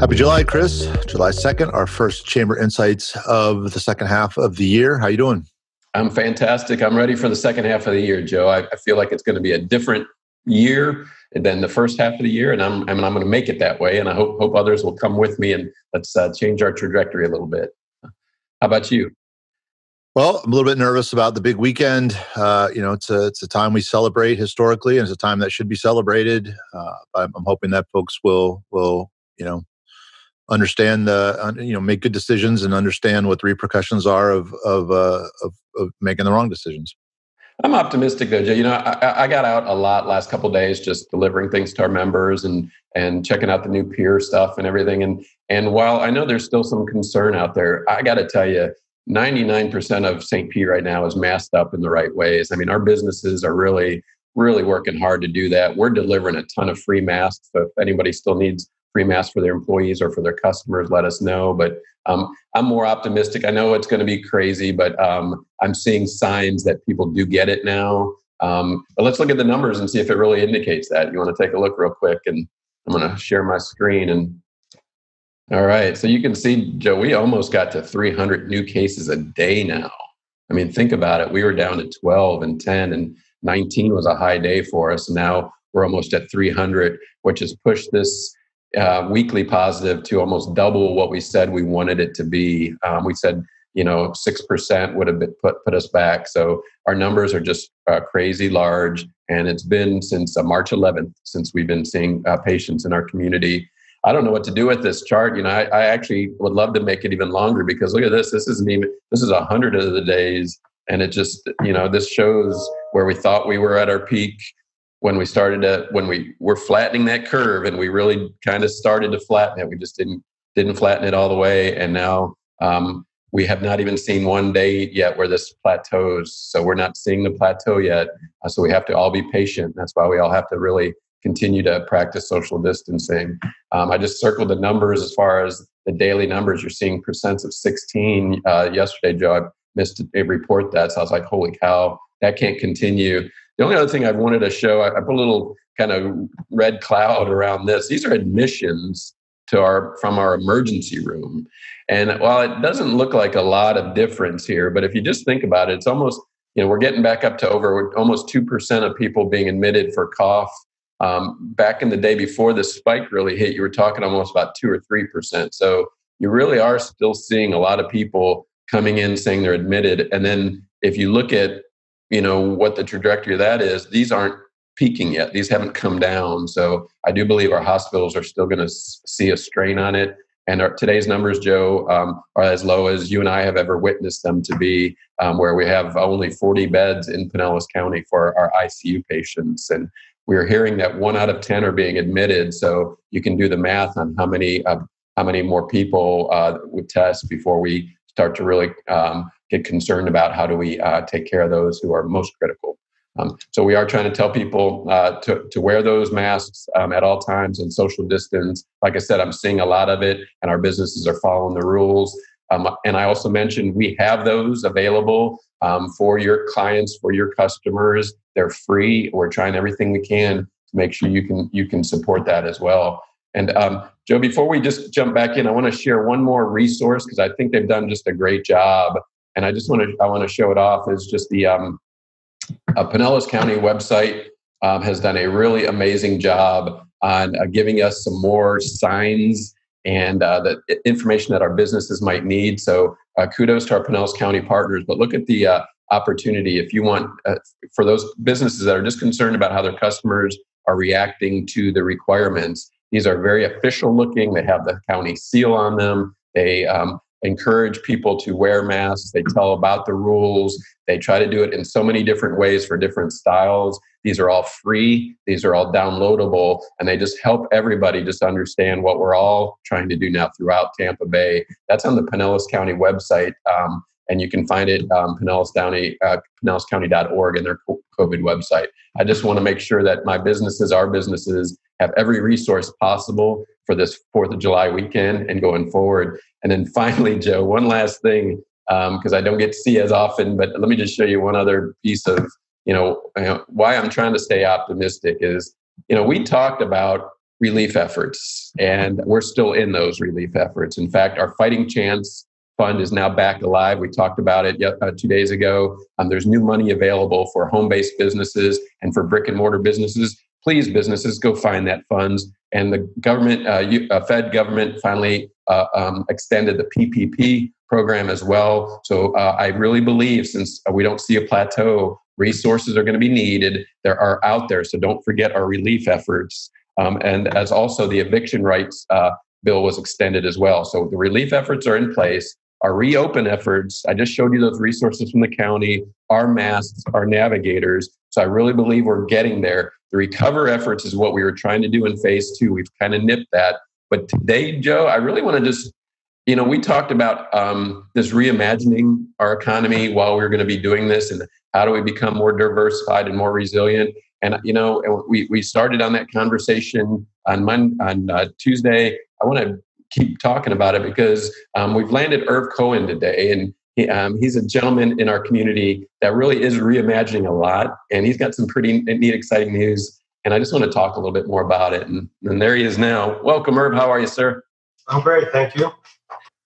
Happy July, Chris. July 2nd, our first Chamber Insights of the second half of the year. How you doing? I'm fantastic. I'm ready for the second half of the year, Joe. I feel like it's going to be a different year than the first half of the year, and I'm going to make it that way. And I hope others will come with me, and let's change our trajectory a little bit. How about you? Well, I'm a little bit nervous about the big weekend. It's a time we celebrate historically, and it's a time that should be celebrated. I'm hoping that folks will understand make good decisions and understand what the repercussions are of making the wrong decisions. I'm optimistic though, Joe. I got out a lot last couple of days, just delivering things to our members and checking out the new peer stuff and everything. And while I know there's still some concern out there, I got to tell you, 99% of St. Pete right now is masked up in the right ways. I mean, our businesses are really, really working hard to do that. We're delivering a ton of free masks. So if anybody still needs free masks for their employees or for their customers, let us know. But I'm more optimistic. I know it's going to be crazy, but I'm seeing signs that people do get it now. But let's look at the numbers and see if it really indicates that. You want to take a look real quick, and I'm going to share my screen. And all right, so you can see, Joe, we almost got to 300 new cases a day now. I mean, think about it. We were down to 12 and 10, and 19 was a high day for us. Now we're almost at 300, which has pushed this weekly positive to almost double what we said we wanted it to be. We said, 6% would have put us back. So our numbers are just crazy large. And it's been since March 11th, since we've been seeing patients in our community. I don't know what to do with this chart. I actually would love to make it even longer, because look at this. This is 100 of the days. And it just, this shows where we thought we were at our peak when we were flattening that curve, and we really kind of started to flatten it. We just didn't flatten it all the way. And now we have not even seen one day yet where this plateaus. So we're not seeing the plateau yet. So we have to all be patient. That's why we all have to really continue to practice social distancing. I just circled the numbers as far as the daily numbers. You're seeing percents of 16. Yesterday, Joe, I missed a report that. So I was like, holy cow, that can't continue. The only other thing I wanted to show, I put a little kind of red cloud around this. These are admissions from our emergency room. And while it doesn't look like a lot of difference here, but if you just think about it, it's almost, we're getting back up to over almost 2% of people being admitted for cough. Back in the day before the spike really hit, you were talking almost about 2 or 3%. So you really are still seeing a lot of people coming in saying they're admitted. And then if you look at what the trajectory of that is, these aren't peaking yet. These haven't come down. So I do believe our hospitals are still going to see a strain on it. And today's numbers, Joe, are as low as you and I have ever witnessed them to be, where we have only 40 beds in Pinellas County for our ICU patients. And we're hearing that 1 out of 10 are being admitted. So you can do the math on how many more people would test before we start to really get concerned about how do we take care of those who are most critical. So we are trying to tell people to wear those masks at all times and social distance. Like I said, I'm seeing a lot of it, and our businesses are following the rules. And I also mentioned we have those available for your clients, for your customers. They're free. We're trying everything we can to make sure you can support that as well. And Joe, before we just jump back in, I want to share one more resource, because I think they've done just a great job. And I want to show it off. Is just the Pinellas County website has done a really amazing job on giving us some more signs and the information that our businesses might need. So kudos to our Pinellas County partners. But look at the opportunity if you want for those businesses that are just concerned about how their customers are reacting to the requirements. These are very official looking. They have the county seal on them. They encourage people to wear masks. They tell about the rules. They try to do it in so many different ways for different styles. These are all free. These are all downloadable. And they just help everybody just understand what we're all trying to do now throughout Tampa Bay. That's on the Pinellas County website. And you can find it PinellasCounty.org in their COVID website. I just want to make sure that our businesses have every resource possible for this 4th of July weekend and going forward. And then finally, Joe, one last thing, because I don't get to see as often, but let me just show you one other piece of, why I'm trying to stay optimistic is, we talked about relief efforts, and we're still in those relief efforts. In fact, our Fighting Chance Fund is now back alive. We talked about it 2 days ago. There's new money available for home-based businesses and for brick and mortar businesses. Please, businesses, go find that funds. And the government, Fed government, finally extended the PPP program as well. So I really believe, since we don't see a plateau, resources are going to be needed. There are out there. So don't forget our relief efforts. And as also the eviction rights bill was extended as well. So the relief efforts are in place. Our reopen efforts, I just showed you those resources from the county, our masks, our navigators. So I really believe we're getting there. The recover efforts is what we were trying to do in phase 2. We've kind of nipped that. But today, Joe, I really want to just, we talked about this reimagining our economy while we were going to be doing this, and how do we become more diversified and more resilient. And, we started on that conversation on Tuesday. I want to keep talking about it because we've landed Irv Cohen today, and he's a gentleman in our community that really is reimagining a lot, and he's got some pretty neat, exciting news. And I just want to talk a little bit more about it. And there he is now. Welcome, Irv. How are you, sir? I'm great, thank you.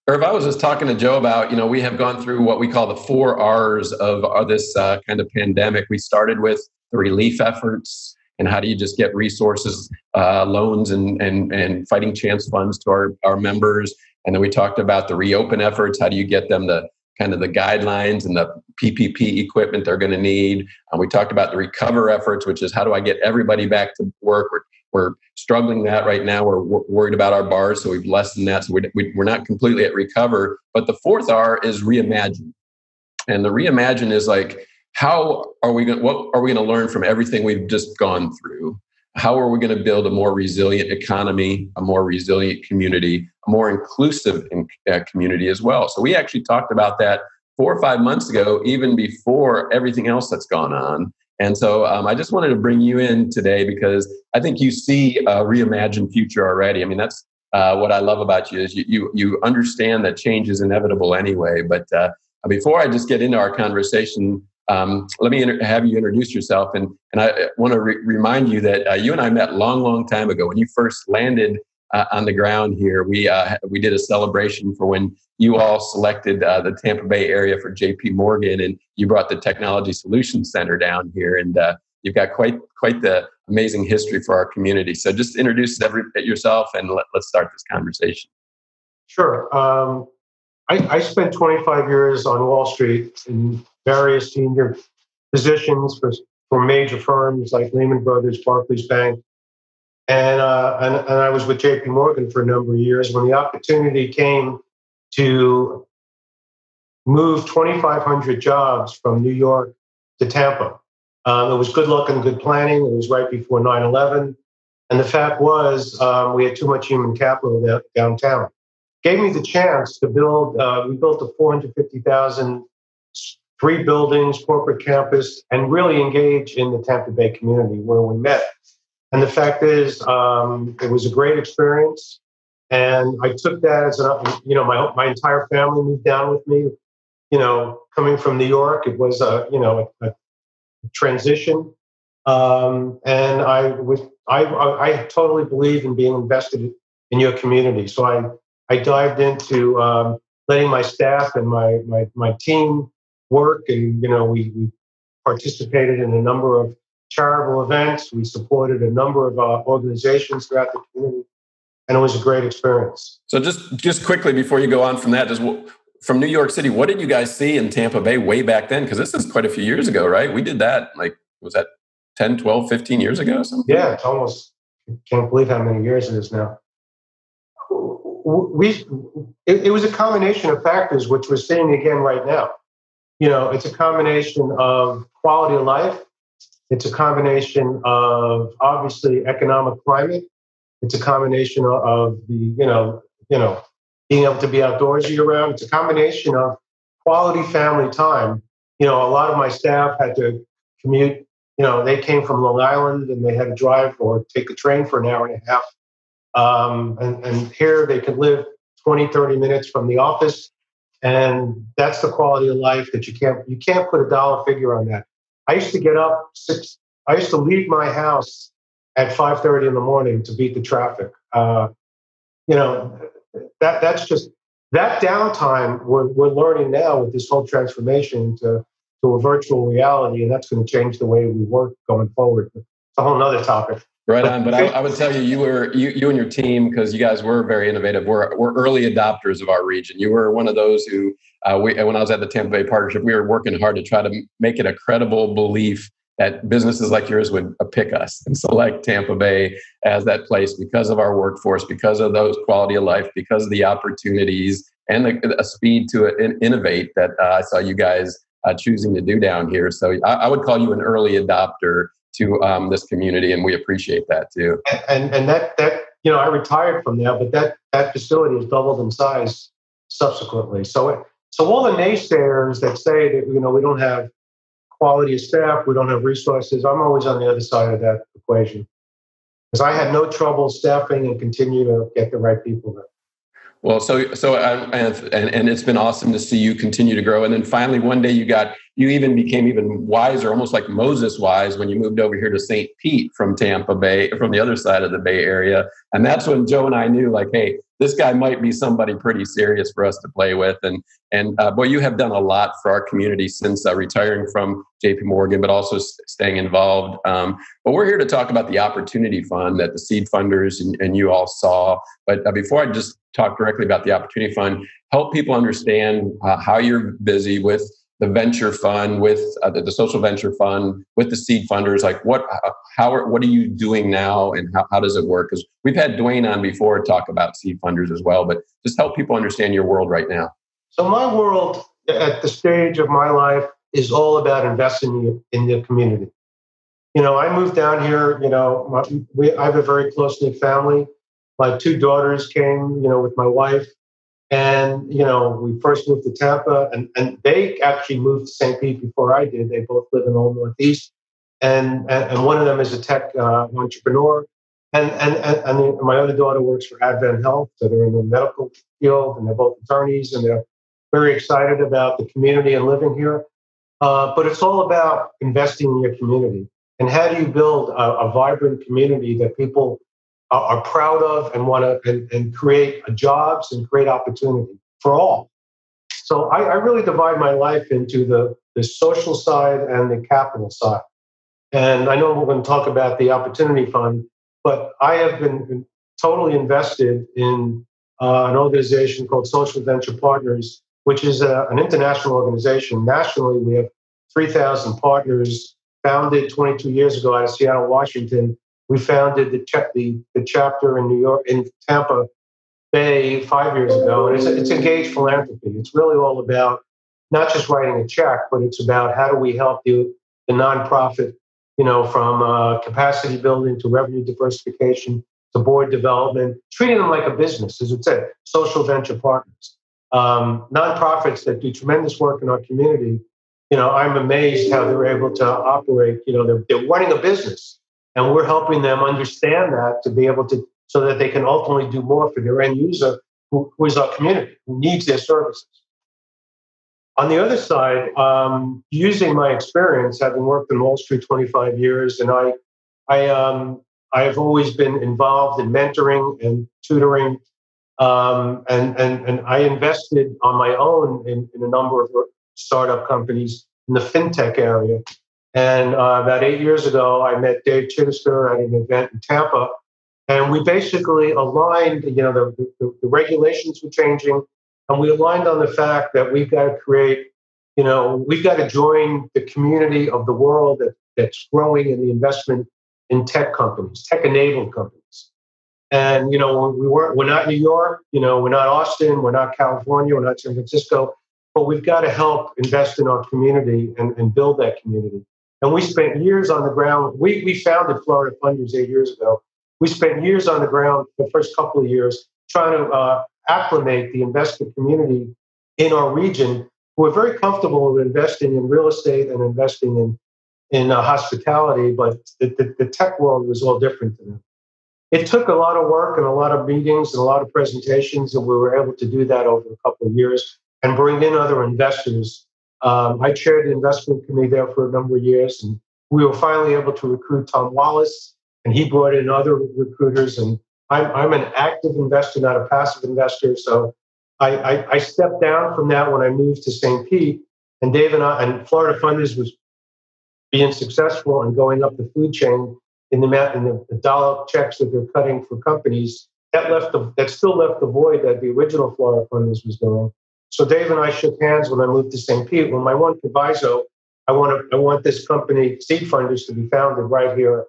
Irv, I was just talking to Joe about, we have gone through what we call the 4 R's of this kind of pandemic. We started with the relief efforts, and how do you just get resources, loans and fighting chance funds to our members. And then we talked about the reopen efforts. How do you get them the kind of the guidelines and the PPP equipment they're going to need. We talked about the recover efforts, which is how do I get everybody back to work? We're struggling that right now. We're worried about our bars, so we've lessened that. So we're not completely at recover. But the 4th R is reimagine. And the reimagine is like, what are we going to learn from everything we've just gone through? How are we going to build a more resilient economy, a more resilient community, a more inclusive community as well? So we actually talked about that 4 or 5 months ago, even before everything else that's gone on. And so I just wanted to bring you in today because I think you see a reimagined future already. I mean, that's what I love about you is you understand that change is inevitable anyway. But before I just get into our conversation, let me have you introduce yourself. And I want to remind you that you and I met long time ago when you first landed on the ground here. We did a celebration for when you all selected the Tampa Bay area for JP Morgan, and you brought the Technology Solutions Center down here. And you've got quite the amazing history for our community. So just introduce yourself and let's start this conversation. Sure. I spent 25 years on Wall Street in various senior positions for major firms like Lehman Brothers, Barclays Bank. And I was with JP Morgan for a number of years when the opportunity came to move 2,500 jobs from New York to Tampa. It was good luck and good planning. It was right before 9/11. And the fact was we had too much human capital downtown. Gave me the chance to build, we built a 450,000, 3 buildings, corporate campus, and really engage in the Tampa Bay community where we met. And the fact is, it was a great experience. And I took that as my entire family moved down with me. Coming from New York, it was a transition. And I totally believe in being invested in your community. So I dived into letting my staff and my team work, and we participated in a number of charitable events. We supported a number of organizations throughout the community, and it was a great experience. So just quickly before you go on from that, just from New York City, what did you guys see in Tampa Bay way back then? Because this is quite a few years ago, right? We did that, was that 10, 12, 15 years ago or something? Yeah, it's almost, can't believe how many years it is now. It was a combination of factors, which we're seeing again right now. It's a combination of quality of life. It's a combination of obviously economic climate. It's a combination of the, being able to be outdoors year round. It's a combination of quality family time. A lot of my staff had to commute. They came from Long Island and they had to drive or take a train for an hour and a half. And here they could live 20, 30 minutes from the office. And that's the quality of life that you can't put a dollar figure on that. I used to get up I used to leave my house at 5:30 in the morning to beat the traffic. You know, that's just that downtime we're learning now with this whole transformation to a virtual reality, and that's going to change the way we work going forward. It's a whole nother topic. Right on, but I would tell you, you and your team, because you guys were very innovative. We're early adopters of our region. You were one of those who, when I was at the Tampa Bay Partnership, we were working hard to try to make it a credible belief that businesses like yours would pick us and select Tampa Bay as that place because of our workforce, because of those quality of life, because of the opportunities and the speed to innovate that I saw you guys choosing to do down here. So I would call you an early adopter to this community, and we appreciate that too. And that I retired from there, but that facility has doubled in size subsequently. So all the naysayers that say that we don't have quality of staff, we don't have resources, I'm always on the other side of that equation, because I had no trouble staffing and continue to get the right people there. Well, and it's been awesome to see you continue to grow. And then finally, one day you even became even wiser, almost like Moses wise, when you moved over here to St. Pete from Tampa Bay, from the other side of the Bay Area. And that's when Joe and I knew, like, hey, this guy might be somebody pretty serious for us to play with. And boy, you have done a lot for our community since retiring from JP Morgan, but also staying involved. But we're here to talk about the Opportunity Fund that the Seedfunders and you all saw. But before I just talk directly about the Opportunity Fund, help people understand how you're busy with the venture fund, with the social venture fund, with the Seedfunders. Like what are you doing now, and how does it work? Because we've had Dwayne on before talk about Seedfunders as well, but just help people understand your world right now. So my world at the stage of my life is all about investing in the community. I moved down here. I have a very close-knit family. My two daughters came, with my wife. And, we first moved to Tampa, and they actually moved to St. Pete before I did. They both live in Old Northeast. And one of them is a tech entrepreneur. And my other daughter works for Advent Health. So they're in the medical field, and they're both attorneys, and they're very excited about the community and living here. But it's all about investing in your community. And how do you build a vibrant community that people are proud of and want to and create jobs and create opportunity for all. So I really divide my life into the social side and the capital side. And I know we're going to talk about the Opportunity Fund, but I have been totally invested in an organization called Social Venture Partners, which is an international organization. Nationally, we have 3,000 partners, founded 22 years ago out of Seattle, Washington. We founded the chapter in New York, in Tampa Bay 5 years ago, and it's engaged philanthropy. It's really all about not just writing a check, but it's about how do we help the nonprofit, from capacity building to revenue diversification to board development, treating them like a business, as it said, social venture partners, nonprofits that do tremendous work in our community. I'm amazed how they're able to operate. They're running a business. And we're helping them understand that to be able to, so that they can ultimately do more for their end user, who is our community, who needs their services. On the other side, using my experience, having worked in Wall Street 25 years, and I've always been involved in mentoring and tutoring, and I invested on my own in a number of startup companies in the fintech area. And about 8 years ago, I met Dave Chittister at an event in Tampa, and we basically aligned. The regulations were changing, and we aligned on the fact that we've got to create. We've got to join the community of the world that's growing in the investment in tech companies, tech-enabled companies. And we're not New York. We're not Austin. We're not California. We're not San Francisco. But we've got to help invest in our community and build that community. And we spent years on the ground. We founded Florida Funders 8 years ago. We spent years on the ground the first couple of years trying to acclimate the investment community in our region, who are very comfortable with investing in real estate and investing in hospitality, but the tech world was all different to them. It took a lot of work and a lot of meetings and a lot of presentations, and we were able to do that over a couple of years and bring in other investors. I chaired the investment committee there for a number of years, and we were finally able to recruit Tom Wallace and he brought in other recruiters. And I'm an active investor, not a passive investor. So I stepped down from that when I moved to St. Pete, and Dave and Florida Funders was being successful and going up the food chain in the dollar checks that they're cutting for companies. That still left the void that the original Florida Funders was doing. So Dave and I shook hands when I moved to St. Pete. Well, my one proviso, I want this company, Seedfunders, to be founded right here.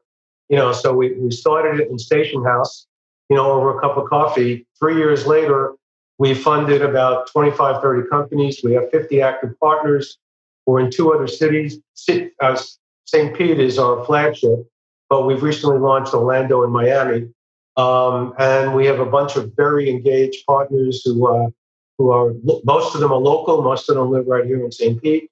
So we started it in Station House, over a cup of coffee. 3 years later, we funded about 25, 30 companies. We have 50 active partners. We're in 2 other cities. St. Pete is our flagship, but we've recently launched Orlando and Miami. And we have a bunch of very engaged partners who are, most of them are local, most of them live right here in St. Pete,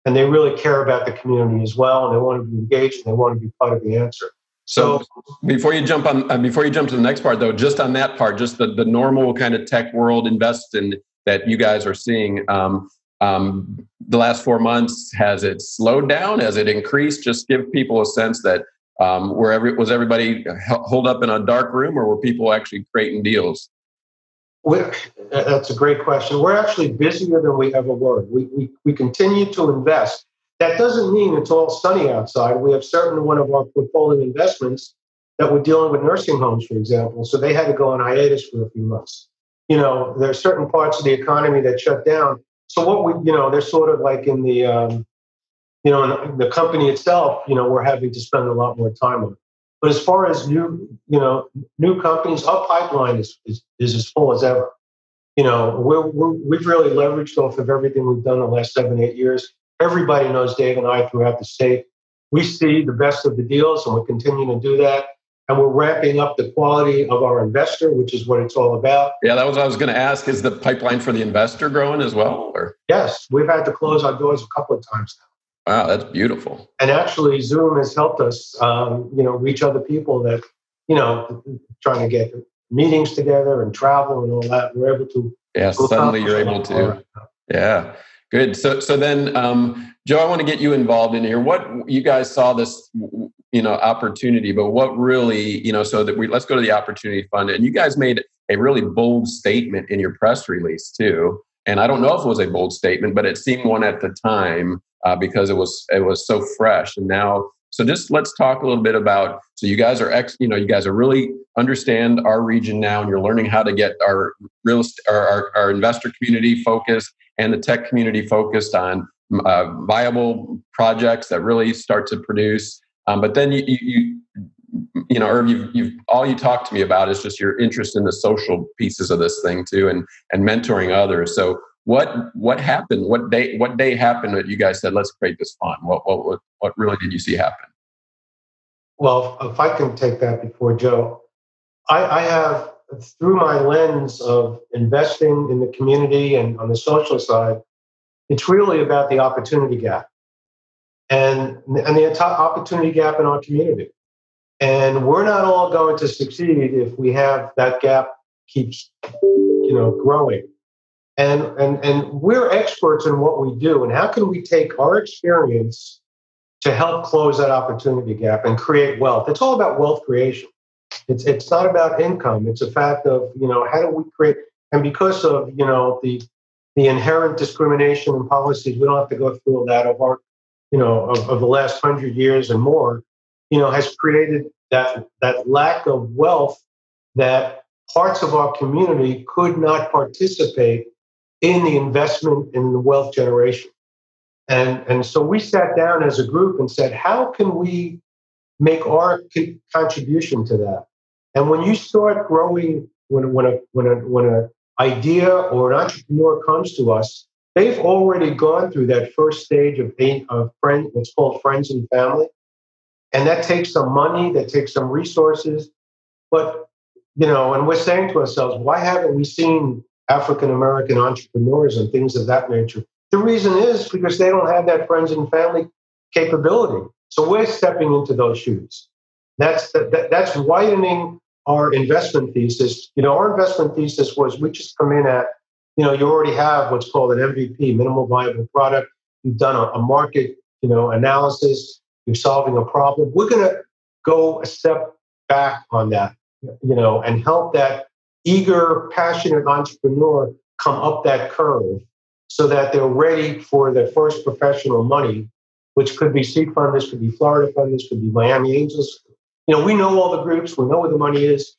and they really care about the community as well, and they want to be engaged and they want to be part of the answer. So before you jump to the next part, though, just on that part, just the normal kind of tech world investing that you guys are seeing, the last 4 months, has it slowed down? Has it increased? Just give people a sense that was everybody holed up in a dark room, or were people actually creating deals? That's a great question. We're actually busier than we ever were. We continue to invest. That doesn't mean it's all sunny outside. We have certain one of our portfolio investments that we're dealing with nursing homes, for example. So they had to go on hiatus for a few months. There are certain parts of the economy that shut down. So they're sort of like in the, in the company itself, we're having to spend a lot more time on it. But as far as new companies, our pipeline is as full as ever. We've really leveraged off of everything we've done the last 7-8 years. Everybody knows Dave and I throughout the state. We see the best of the deals, and we're continuing to do that. And we're ramping up the quality of our investor, which is what it's all about. Yeah, that was what I was going to ask. Is the pipeline for the investor growing as well? Or? Yes, we've had to close our doors a couple of times now. Wow, that's beautiful. And actually, Zoom has helped us, reach other people that, trying to get meetings together and travel and all that. We're able to. Yeah, suddenly you're able to. Yeah, good. So then, Joe, I want to get you involved in here. What you guys saw this, opportunity, but what really, so that let's go to the opportunity fund. And you guys made a really bold statement in your press release too. And I don't know if it was a bold statement, but it seemed one at the time because it was so fresh. And now, so just let's talk a little bit about. So you guys are you guys are really understand our region now, and you're learning how to get our our investor community focused and the tech community focused on viable projects that really start to produce. But then Irv, you've all you talk to me about is just your interest in the social pieces of this thing too, and mentoring others. So what happened? What day happened that you guys said, let's create this fund? What really did you see happen? Well, if I can take that before Joe, I have, through my lens of investing in the community and on the social side, it's really about the opportunity gap and the opportunity gap in our community. And we're not all going to succeed if we have that gap keeps, growing. And we're experts in what we do. And how can we take our experience to help close that opportunity gap and create wealth? It's all about wealth creation. It's not about income. It's a fact of, how do we create? And because of, the inherent discrimination and policies, we don't have to go through all that of our, of the last 100 years and more, has created that lack of wealth that parts of our community could not participate in the investment in the wealth generation. And so we sat down as a group and said, how can we make our contribution to that? And when you start growing, when an idea or an entrepreneur comes to us, they've already gone through that first stage of what's called friends and family. And that takes some money, that takes some resources. But, and we're saying to ourselves, why haven't we seen African-American entrepreneurs and things of that nature? The reason is because they don't have that friends and family capability. So we're stepping into those shoes. That's widening our investment thesis. Our investment thesis was we just come in at, you already have what's called an MVP, minimal viable product. You've done a market, analysis. You're solving a problem. We're going to go a step back on that, and help that eager, passionate entrepreneur come up that curve so that they're ready for their first professional money, which could be Seedfunders, could be Florida Funders, could be Miami Angels. We know all the groups, we know where the money is.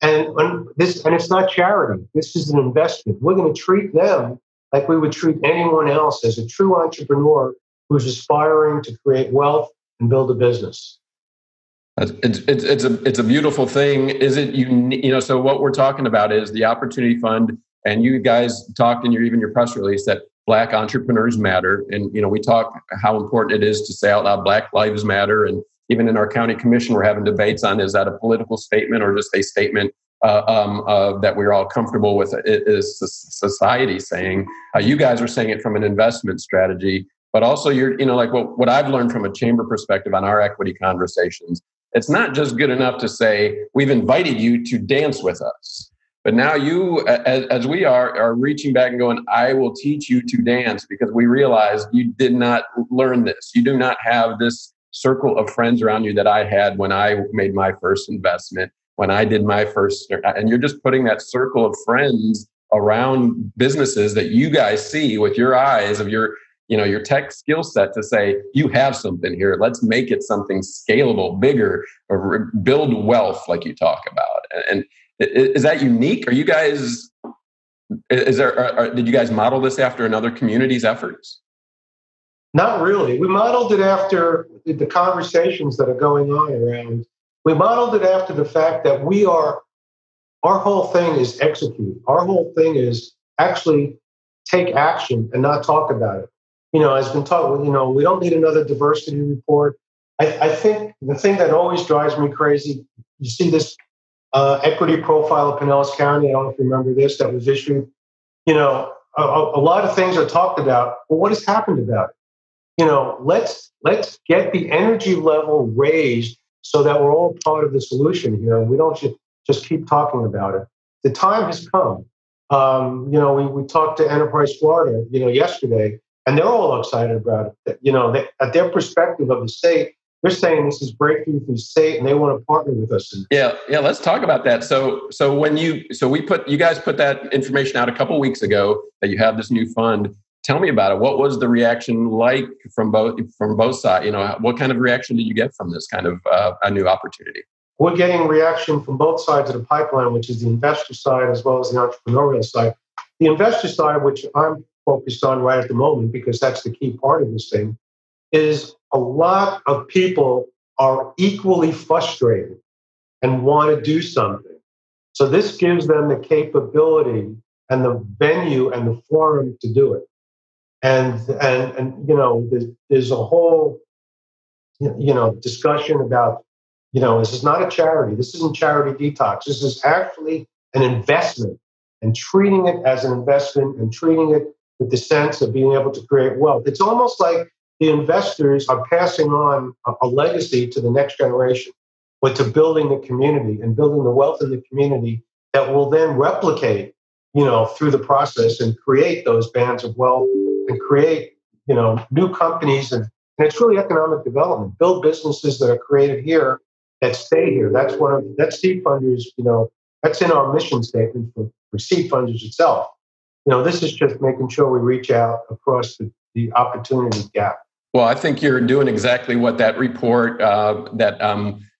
And it's not charity. This is an investment. We're going to treat them like we would treat anyone else as a true entrepreneur who's aspiring to create wealth and build a business. It's a beautiful thing. Is it so what we're talking about is the Opportunity Fund, and you guys talked in your press release that Black entrepreneurs matter, and we talk how important it is to say out loud Black Lives Matter, and even in our county commission we're having debates on, is that a political statement or just a statement that we're all comfortable with is society saying. You guys are saying it from an investment strategy, but also you're like what I've learned from a chamber perspective on our equity conversations. It's not just good enough to say, we've invited you to dance with us. But now you, as we are reaching back and going, I will teach you to dance, because we realize you did not learn this. You do not have this circle of friends around you that I had when I made my first investment, when I did my first, and you're just putting that circle of friends around businesses that you guys see with your eyes of your tech skill set to say, you have something here. Let's make it something scalable, bigger, or build wealth like you talk about. And is that unique? Are you guys, did you guys model this after another community's efforts? Not really. We modeled it after the conversations that are going on around. We modeled it after the fact that our whole thing is execute. Our whole thing is actually take action and not talk about it. As been taught, we don't need another diversity report. I think the thing that always drives me crazy, you see this equity profile of Pinellas County. I don't know if you remember this, that was issued. A lot of things are talked about, but what has happened about it? Let's get the energy level raised so that we're all part of the solution here. We don't just keep talking about it. The time has come. We talked to Enterprise Florida, yesterday. And they're all excited about it. At their perspective of the state, they're saying this is breakthrough for the state, and they want to partner with us. Yeah. Let's talk about that. So you guys put that information out a couple of weeks ago that you have this new fund. Tell me about it. What was the reaction like from both sides? What kind of reaction did you get from this kind of a new opportunity? We're getting reaction from both sides of the pipeline, which is the investor side as well as the entrepreneurial side. The investor side, which I'm focused on right at the moment, because that's the key part of this thing, is a lot of people are equally frustrated and want to do something. So this gives them the capability and the venue and the forum to do it. And there's a whole discussion about this is not a charity. This isn't charity detox. This is actually an investment, and treating it as an investment and treating it with the sense of being able to create wealth. It's almost like the investors are passing on a legacy to the next generation, but to building the community and building the wealth in the community that will then replicate, through the process and create those bands of wealth and create, new companies. And it's really economic development. Build businesses that are created here that stay here. That's Seedfunders, that's in our mission statement for Seedfunders itself. This is just making sure we reach out across the opportunity gap. Well, I think you're doing exactly what that report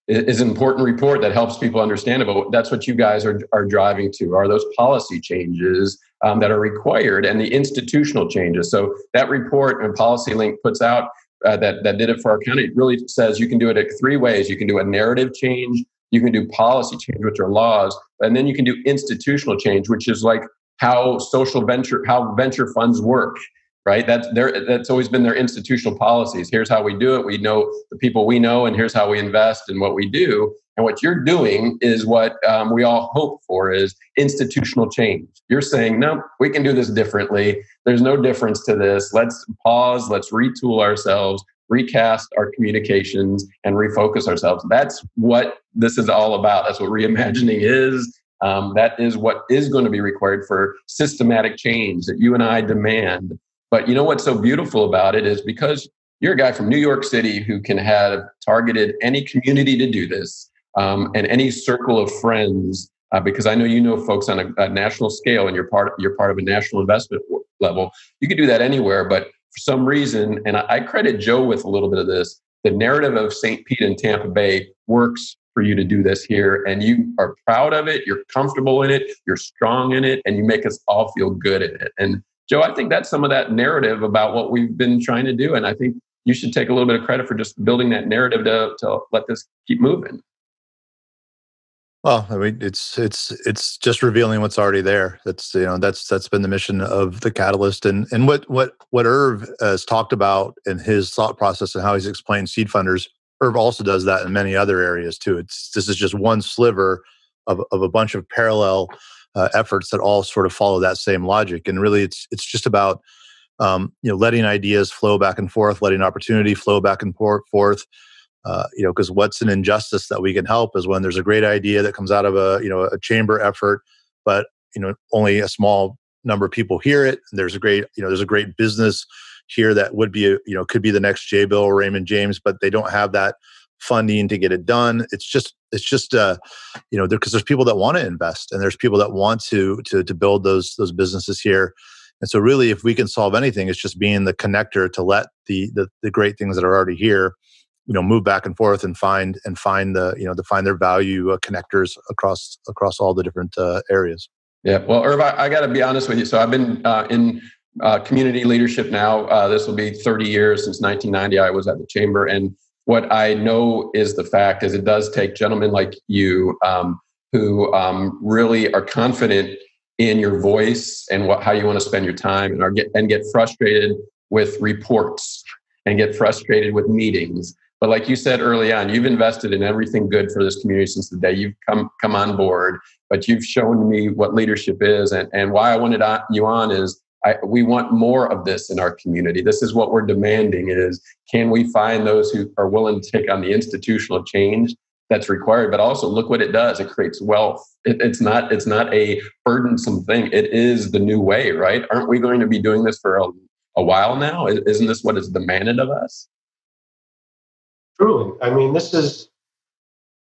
is an important report that helps people understand about. That's what you guys are driving to, are those policy changes that are required and the institutional changes. So that report and Policy Link puts out that did it for our county. It really says you can do it 3 ways. You can do a narrative change, you can do policy change, which are laws, and then you can do institutional change, which is like how venture funds work, right? That's always been their institutional policies. Here's how we do it. We know the people we know, and here's how we invest and what we do. And what you're doing is what we all hope for, is institutional change. You're saying, no, we can do this differently. There's no difference to this. Let's pause. Let's retool ourselves, recast our communications, and refocus ourselves. That's what this is all about. That's what reimagining is. That is what is going to be required for systematic change that you and I demand. But you know what's so beautiful about it is, because you're a guy from New York City who can have targeted any community to do this. and any circle of friends, because I know you know folks on a national scale, and you're part of a national investment level. You could do that anywhere, but for some reason, and I credit Joe with a little bit of this, the narrative of St. Pete and Tampa Bay works for you to do this here, and you are proud of it, you're comfortable in it, you're strong in it, and you make us all feel good in it. And Joe, I think that's some of that narrative about what we've been trying to do, and I think you should take a little bit of credit for just building that narrative to let this keep moving. Well, I mean, it's just revealing what's already there. That's been the mission of the Catalyst, and what Irv has talked about in his thought process and how he's explained Seedfunders. Irv also does that in many other areas too. This is just one sliver of a bunch of parallel efforts that all sort of follow that same logic. And really, it's just about letting ideas flow back and forth, letting opportunity flow back and forth. Because what's an injustice that we can help is when there's a great idea that comes out of a chamber effort, but only a small number of people hear it. And there's a great business here that would be could be the next J. Bill or Raymond James, but they don't have that funding to get it done. It's just because there's people that want to invest, and there's people that want to build those businesses here. And so really, if we can solve anything, it's just being the connector to let the great things that are already here move back and forth and find their value connectors across all the different areas. Yeah. Well, Irv, I got to be honest with you. So I've been in community leadership now. This will be 30 years since 1990. I was at the chamber. And what I know is the fact is it does take gentlemen like you who really are confident in your voice and how you want to spend your time, and get frustrated with reports and get frustrated with meetings. But like you said early on, you've invested in everything good for this community since the day you've come on board. But you've shown me what leadership is, and why I wanted you on is we want more of this in our community. This is what we're demanding: is can we find those who are willing to take on the institutional change that's required? But also look what it does: it creates wealth. It's not a burdensome thing. It is the new way, right? Aren't we going to be doing this for a while now? Isn't this what is demanded of us? Truly. I mean, this is,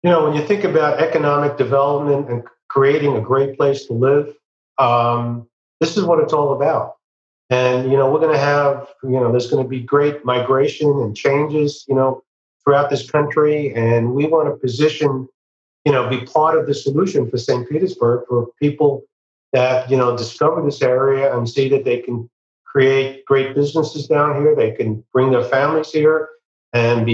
when you think about economic development and creating a great place to live, this is what it's all about. And, we're going to have, there's going to be great migration and changes, throughout this country. And we want to position, be part of the solution for St. Petersburg, for people that, discover this area and see that they can create great businesses down here. They can bring their families here and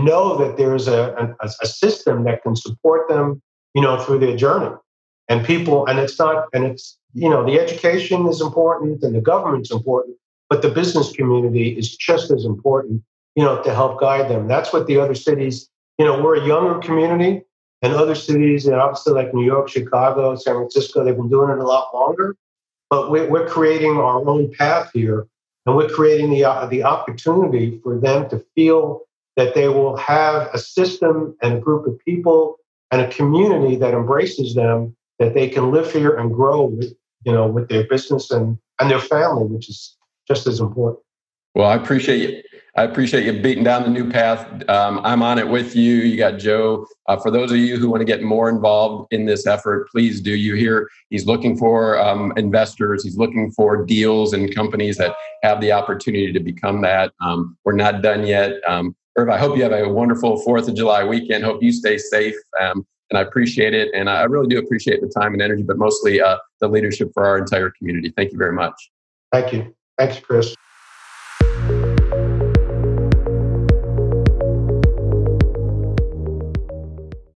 know that there's a system that can support them, through their journey. And the education is important and the government's important, but the business community is just as important, to help guide them. That's what the other cities, we're a younger community, and other cities, obviously like New York, Chicago, San Francisco, they've been doing it a lot longer, but we're creating our own path here, and we're creating the opportunity for them to feel that they will have a system and a group of people and a community that embraces them, that they can live here and grow with their business and their family, which is just as important. Well, I appreciate you beating down the new path. I'm on it with you. You got Joe. For those of you who want to get more involved in this effort, please do. You hear he's looking for investors. He's looking for deals and companies that have the opportunity to become that. We're not done yet. Irv, I hope you have a wonderful 4th of July weekend. Hope you stay safe. And I appreciate it. And I really do appreciate the time and energy, but mostly the leadership for our entire community. Thank you very much. Thank you. Thanks, Chris.